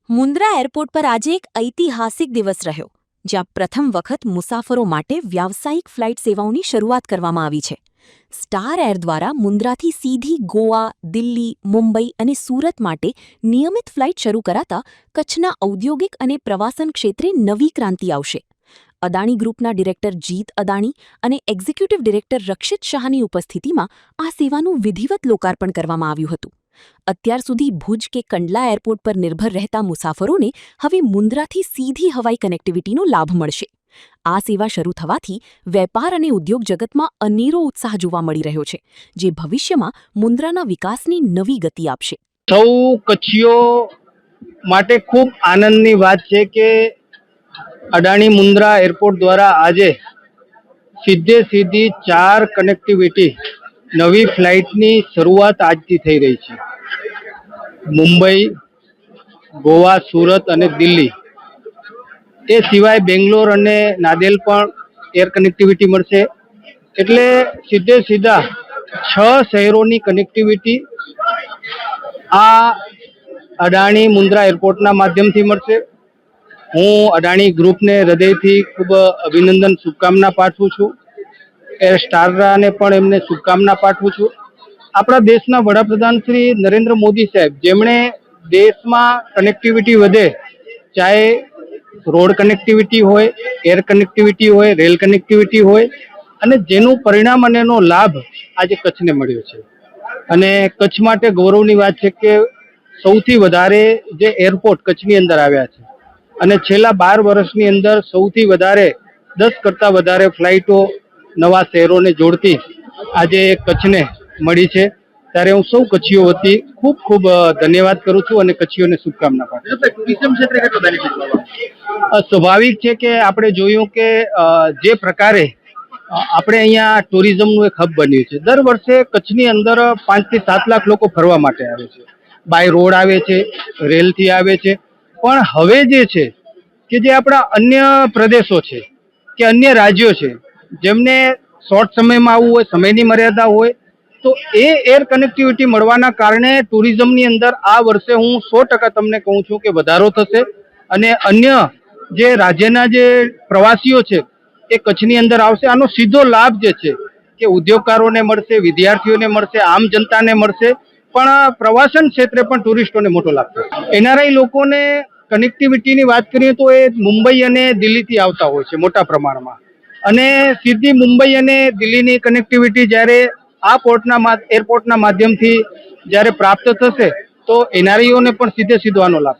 Mundra airport પર આજે એક ઐતિહાસિક દિવસ રહ્યો, જ્યાં પ્રથમ વખત મુસાફરો માટે વ્યાવસાયિક ફ્લાઇટ સેવાઓની શરૂઆત કરવામાં આવી છે. સ્ટાર એર દ્વારા મુન્દ્રાથી સીધી ગોવા, દિલ્હી, મુંબઈ અને સુરત માટે નિયમિત ફ્લાઇટ શરૂ કરાતા કચ્છના ઔદ્યોગિક અને પ્રવાસન ક્ષેત્રે નવી ક્રાંતિ આવશે. અદાણી ગ્રુપના ડિરેક્ટર જીત અદાણી અને એક્ઝિક્યુટિવ ડિરેક્ટર રક્ષિત શાહની ઉપસ્થિતિમાં આ સેવાનું વિધિવત લોકાર્પણ કરવામાં આવ્યું હતું. અત્યાર સુધી ભુજ કે કંડલા એરપોર્ટ પર નિર્ભર રહેતા મુસાફરોને હવે મુન્દ્રાથી સીધી હવાઈ કનેક્ટિવિટીનો લાભ મળશે. આ સેવા શરૂ થવાથી વેપાર અને ઉદ્યોગ જગતમાં અનેરો ઉત્સાહ જોવા મળી રહ્યો છે, જે ભવિષ્યમાં મુન્દ્રાના વિકાસની નવી ગતિ આપશે. સૌ કચ્છીઓ માટે ખૂબ આનંદની વાત છે કે અદાણી મુન્દ્રા એરપોર્ટ દ્વારા આજે સીધી 4 કનેક્ટિવિટી નવી ફ્લાઇટની શરૂઆત આજથી થઈ રહી છે. મુંબઈ, ગોવા, સુરત અને દિલ્હી, એ સિવાય બેંગ્લોર અને નાદેલ પણ એર કનેક્ટિવિટી મળશે. એટલે સીધા 6 શહેરોની કનેક્ટિવિટી આ અદાણી મુન્દ્રા એરપોર્ટના માધ્યમથી મળશે. હું અદાણી ગ્રુપને હૃદયથી ખૂબ અભિનંદન, શુભકામના પાઠવું છું. એર સ્ટારને પણ એમને શુભકામના પાઠવું છું. આપણા દેશના વડાપ્રધાન શ્રી નરેન્દ્ર મોદી સાહેબ, જેમણે દેશમાં કનેક્ટિવિટી વધે, ચાહે રોડ કનેક્ટિવિટી હોય, એર કનેક્ટિવિટી હોય, રેલ કનેક્ટિવિટી હોય, અને જેનું પરિણામ અને એનો લાભ આજે કચ્છને મળ્યો છે. અને કચ્છ માટે ગૌરવની વાત છે કે સૌથી વધારે જે એરપોર્ટ કચ્છની અંદર આવ્યા છે, અને છેલ્લા 12 વર્ષની અંદર સૌથી વધારે 10 કરતાં વધારે ફ્લાઇટો નવા શહેરોને જોડતી આજે કચ્છને મળી છે. ત્યારે હું સૌ કચ્છીઓ વતી ખૂબ ખૂબ ધન્યવાદ કરું છું અને કચ્છીઓને શુભકામના પાઠવું છું. સ્વાભાવિક છે કે આપણે જોયું કે જે પ્રકારે આપણે અહીંયા ટુરિઝમનું એક હબ બન્યું છે. દર વર્ષે કચ્છની અંદર 5 થી 7 લાખ લોકો ફરવા માટે આવે છે. બાય રોડ આવે છે, રેલથી આવે છે. પણ હવે જે છે કે જે આપણા અન્ય પ્રદેશો છે કે અન્ય રાજ્યો છે, જેમને શોર્ટ સમયમાં આવવું હોય, સમયની મર્યાદા હોય, તો એ એર કનેક્ટિવિટી મળવાના કારણે ટુરિઝમની અંદર આ વર્ષે હું 100% તમને કહું છું કે વધારો થશે. અને અન્ય જે રાજ્યના જે પ્રવાસીઓ છે એ કચ્છની અંદર આવશે. આનો સીધો લાભ જે છે કે ઉદ્યોગકારોને મળશે, વિદ્યાર્થીઓને મળશે, આમ જનતાને મળશે, પણ પ્રવાસન ક્ષેત્રે પણ ટુરિસ્ટોને મોટો લાભ થશે. એનઆરઆઈ લોકોને કનેક્ટિવિટીની વાત કરીએ તો એ મુંબઈ અને દિલ્હીથી આવતા હોય છે મોટા પ્રમાણમાં, અને સીધી મુંબઈ અને દિલ્હીની કનેક્ટિવિટી જ્યારે આ એરપોર્ટના માધ્યમથી જ્યારે પ્રાપ્ત થશે તો એનઆરઆઈઓને પણ સીધો આનો લાભ